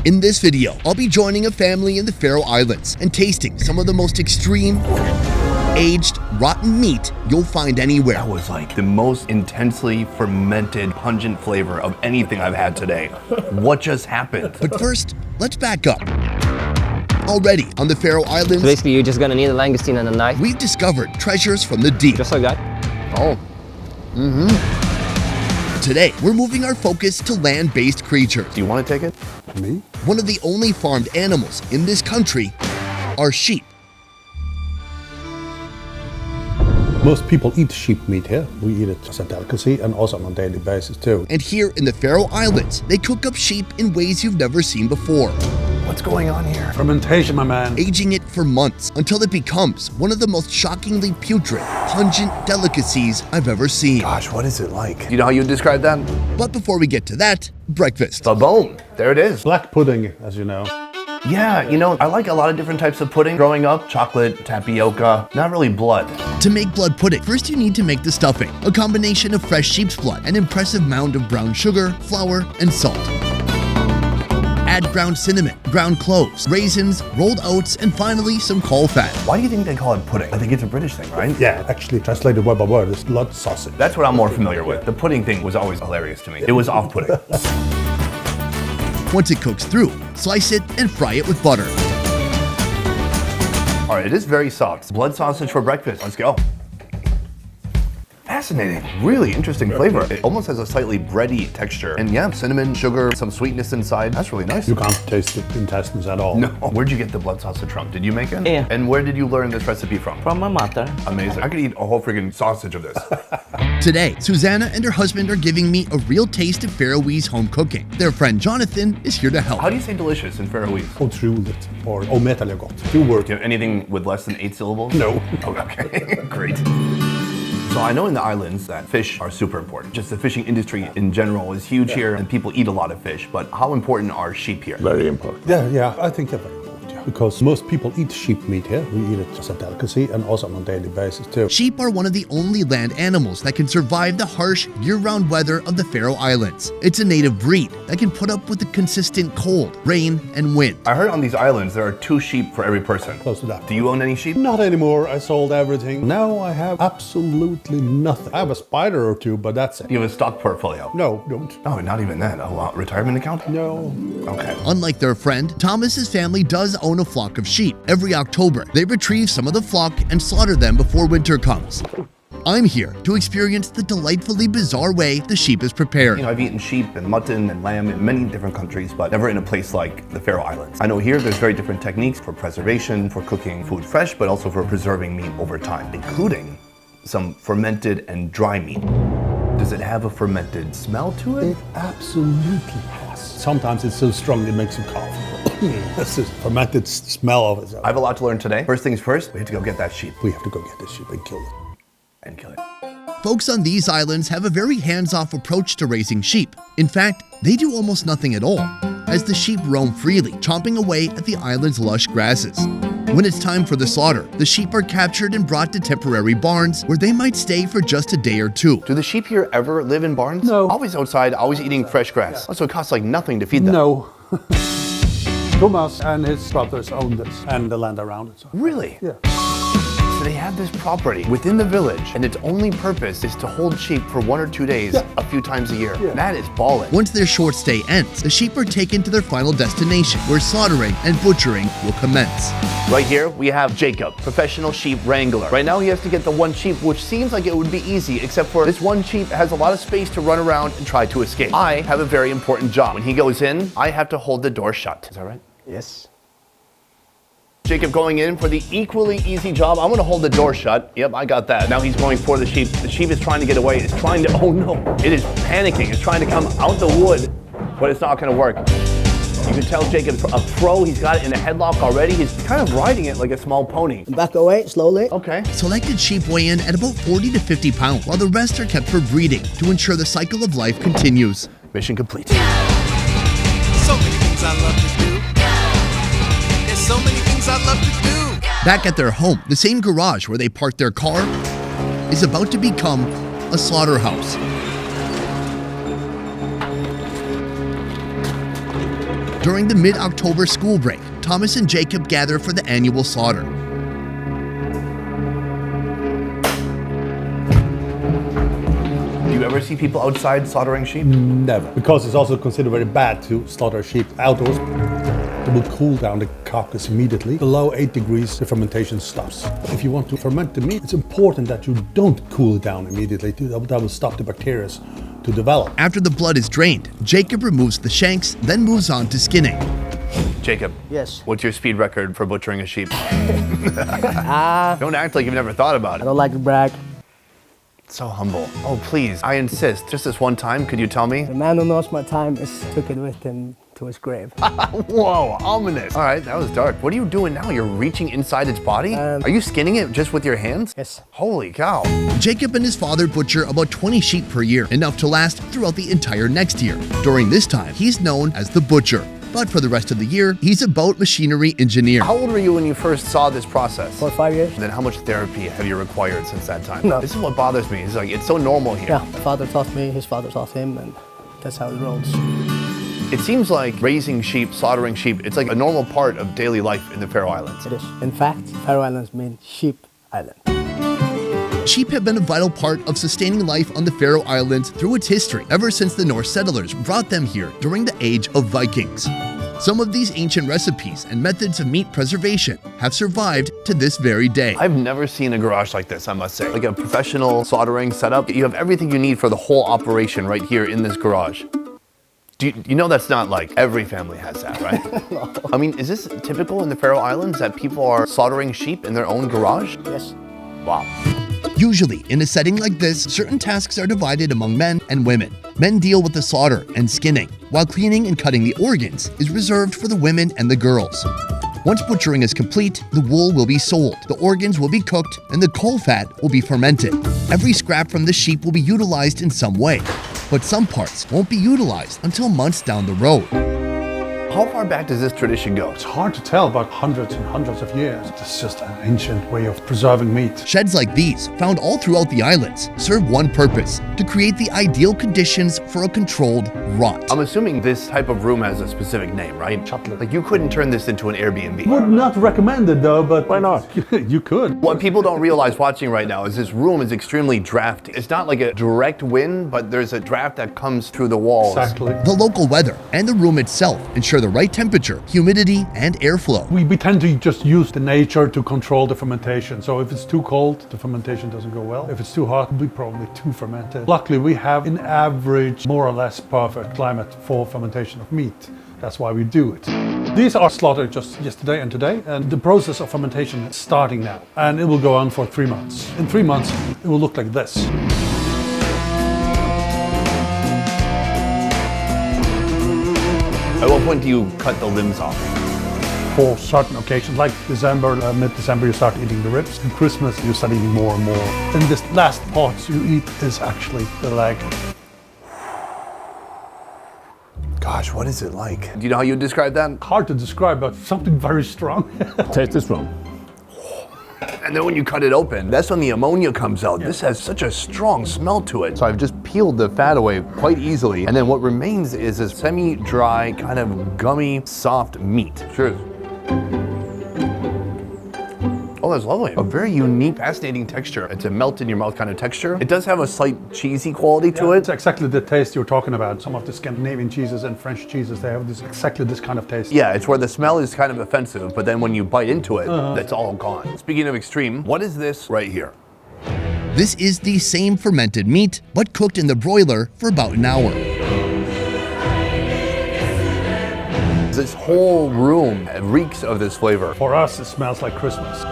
In this video, I'll be joining a family in the Faroe Islands and tasting some of the most extreme, aged, rotten meat you'll find anywhere. That was like the most intensely fermented, pungent flavor of anything I've had today. What just happened? But first, let's back up. Already on the Faroe Islands, So basically, you're just gonna need a langoustine and a knife. we've discovered treasures from the deep. Just like that. Oh. Today, we're moving our focus to land-based creatures. Do you want to take it? Me? One of the only farmed animals in this country are sheep. Most people eat sheep meat here. We eat it as a delicacy and also on a daily basis too. And here in the Faroe Islands, they cook up sheep in ways you've never seen before, What's going on here? Fermentation, my man. aging it for months until it becomes one of the most shockingly putrid, pungent delicacies I've ever seen. Gosh, what is it like? You know how you describe that? But before we get to that, breakfast. Ba-boom. There it is. Black pudding, as you know. Yeah, you know, I like a lot of different types of pudding. Growing up, chocolate, tapioca, not really blood. To make blood pudding, first you need to make the stuffing, a combination of fresh sheep's blood, an impressive mound of brown sugar, flour, and salt. Add ground cinnamon, ground cloves, raisins, rolled oats, and finally some caul fat. Why do you think they call it pudding? I think it's a British thing, right? Yeah, actually translated word by word is blood sausage. That's what I'm more familiar with. The pudding thing was always hilarious to me. It was off-putting. Once it cooks through, slice it and fry it with butter. All right, it is very soft. Blood sausage for breakfast. Let's go. Fascinating, really interesting flavor. It almost has a slightly bready texture. And yeah, cinnamon, sugar, some sweetness inside. That's really nice. You can't taste the intestines at all. No. Where'd you get the blood sausage from? Did you make it? Yeah. And where did you learn this recipe from? From my mother. Amazing. I could eat a whole freaking sausage of this. Today, Susanna and her husband are giving me a real taste of Faroese home cooking. Their friend Jonathan is here to help. How do you say delicious in Faroese? Otroligt or ometelig gott. 2 words. Do you have anything with less than 8 syllables? No. Oh, okay, great. So I know in the islands that fish are super important. Just the fishing industry in general is huge here and people eat a lot of fish, but how important are sheep here? Very important. Yeah, I think they're very important. Yeah. Because most people eat sheep meat here. We eat it as a delicacy and also on a daily basis too. Sheep are one of the only land animals that can survive the harsh, year-round weather of the Faroe Islands. It's a native breed that can put up with the consistent cold, rain, and wind. I heard on these islands there are 2 sheep for every person. Close to that. Do you own any sheep? Not anymore. I sold everything. Now I have absolutely nothing. I have a spider or 2, but that's it. You have a stock portfolio? No, don't. Oh, not even that. Oh, wow. Retirement account? No. Okay. Unlike their friend, Thomas's family does own a flock of sheep. Every October, they retrieve some of the flock and slaughter them before winter comes. I'm here to experience the delightfully bizarre way the sheep is prepared. You know, I've eaten sheep and mutton and lamb in many different countries, but never in a place like the Faroe Islands. I know here there's very different techniques for preservation, for cooking food fresh, but also for preserving meat over time, including some fermented and dry meat. Does it have a fermented smell to it? It absolutely has. Sometimes it's so strong it makes you cough. That's the fermented smell of it. I have a lot to learn today. First things first, we have to go get that sheep. We have to go get this sheep and kill it. And kill it. Folks on these islands have a very hands-off approach to raising sheep. In fact, they do almost nothing at all, as the sheep roam freely, chomping away at the island's lush grasses. When it's time for the slaughter, the sheep are captured and brought to temporary barns where they might stay for just a day or 2. Do the sheep here ever live in barns? No. Always outside, always eating fresh grass. So it costs like nothing to feed them. No. Thomas and his brothers own this and the land around it. So. Really? Yeah. So they have this property within the village, and its only purpose is to hold sheep for 1 or 2 days, Yeah. a few times a year. Yeah. That is ballin'. Once their short stay ends, the sheep are taken to their final destination, where slaughtering and butchering will commence. Right here, we have Jacob, professional sheep wrangler. Right now, he has to get the 1 sheep, which seems like it would be easy, except for this 1 sheep has a lot of space to run around and try to escape. I have a very important job. When he goes in, I have to hold the door shut. Is that right? Yes. Jacob going in for the equally easy job. I'm gonna hold the door shut. Yep, I got that. Now he's going for the sheep. The sheep is trying to get away. It's trying to, oh no. It is panicking. It's trying to come out the wood, but it's not gonna work. You can tell Jacob's a pro. He's got it in a headlock already. He's kind of riding it like a small pony. Back away, slowly. Okay. Selected sheep weigh in at about 40 to 50 pounds, while the rest are kept for breeding to ensure the cycle of life continues. Mission complete. So many things I love to do. There's so many things I love to do. Back at their home, the same garage where they parked their car is about to become a slaughterhouse. During the mid-October school break, Thomas and Jacob gather for the annual slaughter. Do you ever see people outside slaughtering sheep? Never. Because it's also considered very bad to slaughter sheep outdoors. It will cool down the carcass immediately. Below 8 degrees, the fermentation stops. If you want to ferment the meat, it's important that you don't cool it down immediately. That will stop the bacteria to develop. After the blood is drained, Jacob removes the shanks, then moves on to skinning. Jacob. Yes. What's your speed record for butchering a sheep? Don't act like you've never thought about I it. don't like to brag. So humble. Oh, please, I insist. Just this one time, could you tell me? The man who knows my time took it with him to his grave. Whoa, ominous. All right, that was dark. What are you doing now? You're reaching inside its body? Are you skinning it just with your hands? Yes. Holy cow. Jacob and his father butcher about 20 sheep per year, enough to last throughout the entire next year. During this time, he's known as the butcher. But for the rest of the year, he's a boat machinery engineer. How old were you when you first saw this process? 4 or 5 years. And then how much therapy have you required since that time? No. This is what bothers me. It's like, it's so normal here. Yeah, my father taught me, his father taught him, and that's how it rolls. It seems like raising sheep, slaughtering sheep, it's like a normal part of daily life in the Faroe Islands. It is. In fact, Faroe Islands mean sheep island. Sheep have been a vital part of sustaining life on the Faroe Islands through its history, ever since the Norse settlers brought them here during the age of Vikings. Some of these ancient recipes and methods of meat preservation have survived to this very day. I've never seen a garage like this, I must say. Like a professional slaughtering setup. You have everything you need for the whole operation right here in this garage. You know that's not like every family has that, right? No. I mean, is this typical in the Faroe Islands that people are slaughtering sheep in their own garage? Yes. Wow. Usually, in a setting like this, certain tasks are divided among men and women. Men deal with the slaughter and skinning, while cleaning and cutting the organs is reserved for the women and the girls. Once butchering is complete, the wool will be sold, the organs will be cooked, and the caul fat will be fermented. Every scrap from the sheep will be utilized in some way, but some parts won't be utilized until months down the road. How far back does this tradition go? It's hard to tell, but hundreds and hundreds of years. It's just an ancient way of preserving meat. Sheds like these, found all throughout the islands, serve one purpose: to create the ideal conditions for a controlled rot. I'm assuming this type of room has a specific name, right? Chocolate. Like you couldn't turn this into an Airbnb. Would not recommend it though, but why not? You could. What people don't realize watching right now is this room is extremely drafty. It's not like a direct wind, but there's a draft that comes through the walls. Exactly. The local weather and the room itself ensure the right temperature, humidity, and airflow. We tend to just use the nature to control the fermentation. So if it's too cold, the fermentation doesn't go well. If it's too hot, we probably too fermented. Luckily, we have an average, more or less perfect climate for fermentation of meat. That's why we do it. These are slaughtered just yesterday and today, and the process of fermentation is starting now. And it will go on for 3 months. In 3 months, it will look like this. At what point do you cut the limbs off? For certain occasions, like December, mid-December, you start eating the ribs. And Christmas, you start eating more and more. And this last part you eat is actually the leg. Gosh, what is it like? Do you know how you describe that? Hard to describe, but something very strong. Taste this one. And then when you cut it open, that's when the ammonia comes out. This has such a strong smell to it. So I've just peeled the fat away quite easily. And then what remains is a semi-dry, kind of gummy, soft meat. Cheers. Oh, that's lovely. A very unique, fascinating texture. It's a melt in your mouth kind of texture. It does have a slight cheesy quality to it. It's exactly the taste you're talking about. Some of the Scandinavian cheeses and French cheeses, they have exactly this kind of taste. Yeah, it's where the smell is kind of offensive, but then when you bite into it, that's all gone. Speaking of extreme, what is this right here? This is the same fermented meat, but cooked in the broiler for about an hour. This whole room reeks of this flavor. For us, it smells like Christmas.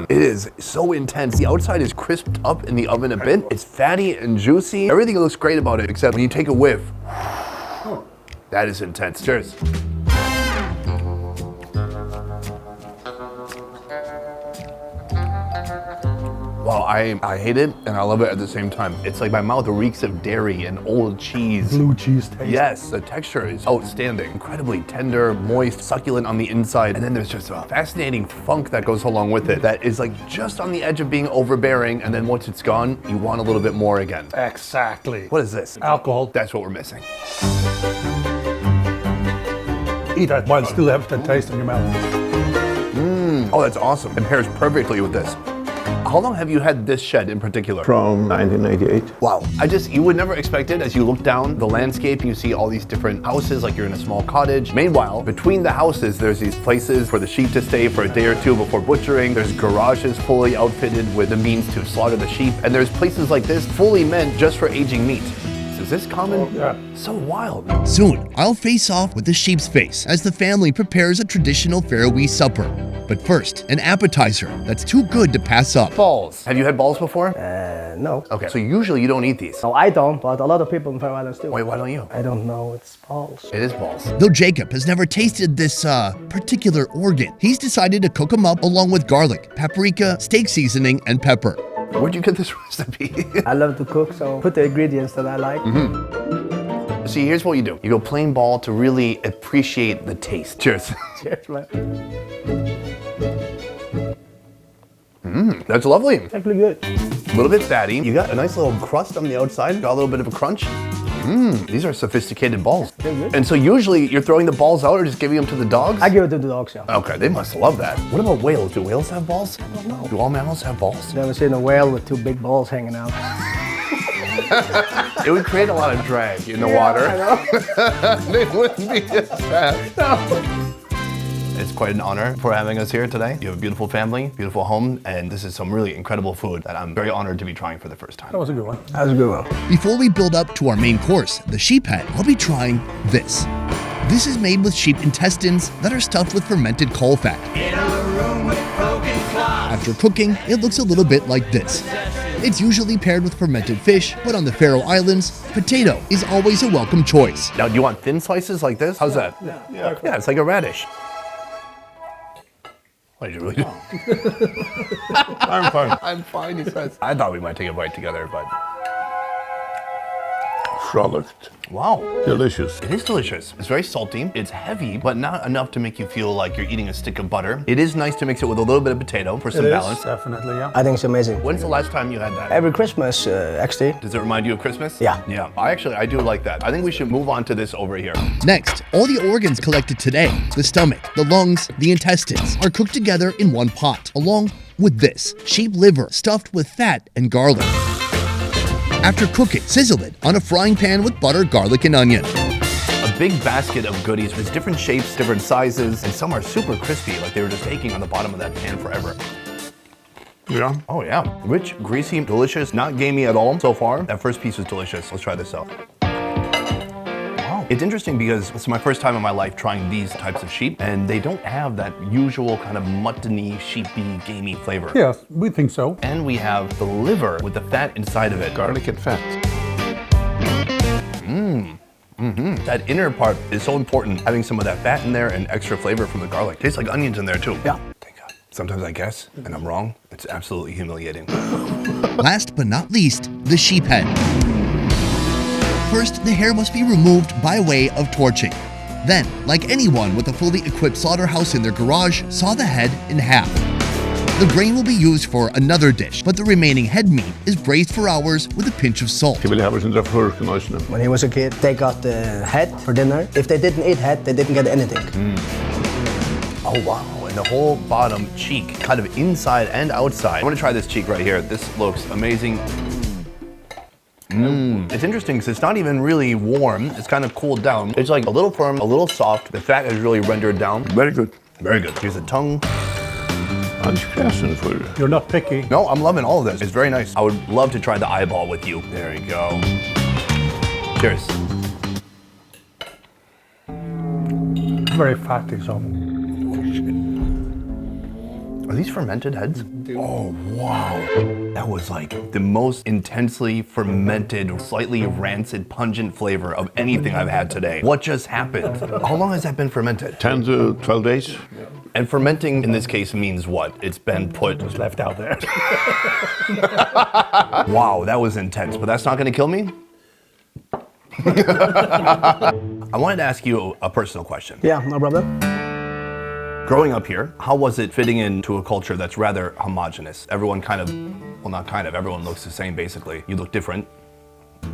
It is so intense. The outside is crisped up in the oven a bit. It's fatty and juicy. Everything looks great about it, except when you take a whiff, that is intense. Cheers. Wow, I hate it and I love it at the same time. It's like my mouth reeks of dairy and old cheese. Blue cheese taste. Yes, the texture is outstanding. Incredibly tender, moist, succulent on the inside. And then there's just a fascinating funk that goes along with it that is like just on the edge of being overbearing. And then once it's gone, you want a little bit more again. Exactly. What is this? Alcohol. That's what we're missing. eat that while still have the taste in your mouth. Oh, that's awesome. It pairs perfectly with this. How long have you had this shed in particular? From 1988. Wow. You would never expect it as you look down the landscape, you see all these different houses like you're in a small cottage. Meanwhile, between the houses, there's these places for the sheep to stay for a day or two before butchering. There's garages fully outfitted with the means to slaughter the sheep. And there's places like this fully meant just for aging meat. Is this common? Yeah. So wild. Soon, I'll face off with the sheep's face as the family prepares a traditional Faroese supper. But first, an appetizer that's too good to pass up. Balls. Have you had balls before? No. Okay, so usually you don't eat these. No, I don't, but a lot of people in Faroe Islands do. Wait, why don't you? I don't know, it's balls. It is balls. Though Jacob has never tasted this, particular organ, he's decided to cook them up along with garlic, paprika, steak seasoning, and pepper. Where'd you get this recipe? I love to cook, so put the ingredients that I like. See, here's what you do. You go plain ball to really appreciate the taste. Cheers. Cheers, man. That's lovely. It's actually good. A little bit fatty. You got a nice little crust on the outside. Got a little bit of a crunch. These are sophisticated balls. They're good. And so usually you're throwing the balls out or just giving them to the dogs? I give it to the dogs, yeah. Okay, they must love that. What about whales? Do whales have balls? I don't know. Do all mammals have balls? Never seen a whale with two big balls hanging out. It would create a lot of drag in the water. They wouldn't be as fast. It's quite an honor for having us here today. You have a beautiful family, beautiful home, and this is some really incredible food that I'm very honored to be trying for the first time. That was a good one. That was a good one. Before we build up to our main course, the sheep head, I'll be trying this. This is made with sheep intestines that are stuffed with fermented caul fat. After cooking, it looks a little bit like this. It's usually paired with fermented fish, but on the Faroe Islands, potato is always a welcome choice. Now, do you want thin slices like this? How's that? Yeah, it's like a radish. What did you really do? I'm fine. I'm fine, he says. I thought we might take a bite together, but... Frolicked. Wow. Delicious. It is delicious. It's very salty. It's heavy, but not enough to make you feel like you're eating a stick of butter. It is nice to mix it with a little bit of potato for some balance. Definitely, yeah. I think it's amazing. When's the last time you had that? Every Christmas, actually. Does it remind you of Christmas? Yeah. Yeah. I do like that. I think we should move on to this over here. Next, all the organs collected today, the stomach, the lungs, the intestines, are cooked together in one pot, along with this, sheep liver stuffed with fat and garlic. After cooking, sizzle it on a frying pan with butter, garlic, and onion. A big basket of goodies. There's different shapes, different sizes, and some are super crispy, like they were just baking on the bottom of that pan forever. Yeah. Oh yeah. Rich, greasy, delicious, not gamey at all so far. That first piece was delicious. Let's try this out. Wow. It's interesting because it's my first time in my life trying these types of sheep, and they don't have that usual kind of muttony, sheepy, gamey flavor. Yes, we think so. And we have the liver with the fat inside of it. Garlic and fat. That inner part is so important, having some of that fat in there and extra flavor from the garlic. Tastes like onions in there too. Yeah. Thank God. Sometimes I guess, and I'm wrong. It's absolutely humiliating. Last but not least, the sheep head. First, the hair must be removed by way of torching. Then, like anyone with a fully equipped slaughterhouse in their garage, saw the head in half. The brain will be used for another dish, but the remaining head meat is braised for hours with a pinch of salt. You will have in the first noise. When he was a kid, they got the head for dinner. If they didn't eat head, they didn't get anything. Oh wow, and the whole bottom cheek, kind of inside and outside. I want to try this cheek right here. This looks amazing. It's interesting because it's not even really warm. It's kind of cooled down. It's like a little firm, a little soft. The fat is really rendered down. Very good. Very good. Here's the tongue. You're not picky. No, I'm loving all of this. It's very nice. I would love to try the eyeball with you. There you go. Cheers. Very fatty, so. Are these fermented heads? Oh, wow. That was like the most intensely fermented, slightly rancid, pungent flavor of anything I've had today. What just happened? How long has that been fermented? 10 to 12 days. And fermenting in this case means what? It's been put... Just left out there. Wow, that was intense, but that's not gonna kill me? I wanted to ask you a personal question. Yeah, no problem. Growing up here, how was it fitting into a culture that's rather homogenous? Everyone kind of, well not kind of, everyone looks the same basically. You look different.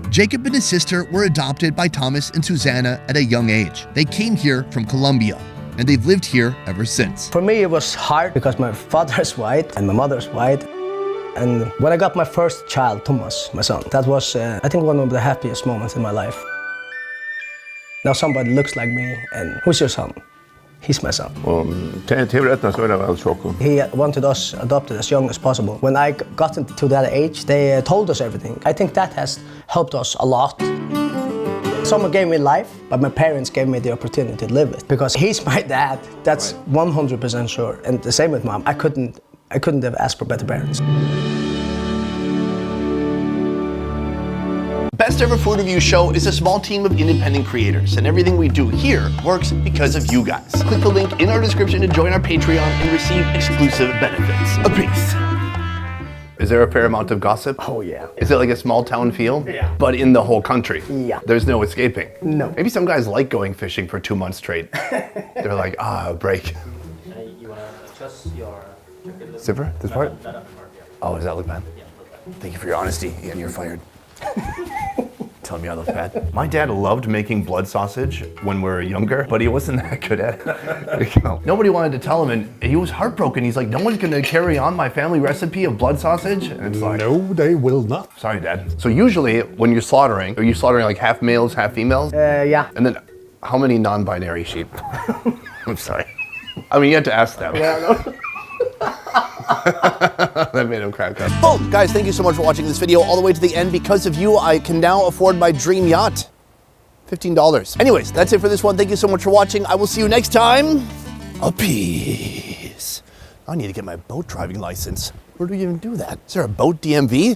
Jacob and his sister were adopted by Thomas and Susanna at a young age. They came here from Colombia, and they've lived here ever since. For me, it was hard because my father is white and my mother is white. And when I got my first child, Thomas, my son, that was, I think, one of the happiest moments in my life. Now somebody looks like me, and who's your son? He's my son. He wanted us adopted as young as possible. When I got into that age, they told us everything. I think that has helped us a lot. Someone gave me life, but my parents gave me the opportunity to live it. Because he's my dad, that's 100% sure. And the same with mom. I couldn't have asked for better parents. Best Ever Food Review Show is a small team of independent creators, and everything we do here works because of you guys. Click the link in our description to join our Patreon and receive exclusive benefits. A peace. Is there a fair amount of gossip? Oh yeah. Is it like a small town feel? Yeah. But in the whole country? Yeah. There's no escaping? No. Maybe some guys like going fishing for 2 months straight. They're like, a break. You want to adjust your Zipper? This part? That upper part, yeah. Oh, does that look bad? Yeah, look bad. Thank you for your honesty, and you're fired. Tell me I look bad. My dad loved making blood sausage when we were younger, but he wasn't that good at it. Nobody wanted to tell him, and he was heartbroken. He's like, no one's gonna carry on my family recipe of blood sausage? And it's like, No, they will not. sorry, Dad. So usually, when you're slaughtering, are you slaughtering like half males, half females? Yeah. And then, how many non-binary sheep? I'm sorry. I mean, you have to ask them. That made him crack up. Boom! Guys, thank you so much for watching this video all the way to the end. Because of you, I can now afford my dream yacht. $15. Anyways, that's it for this one. Thank you so much for watching. I will see you next time. A peace. I need to get my boat driving license. Where do you even do that? Is there a boat DMV?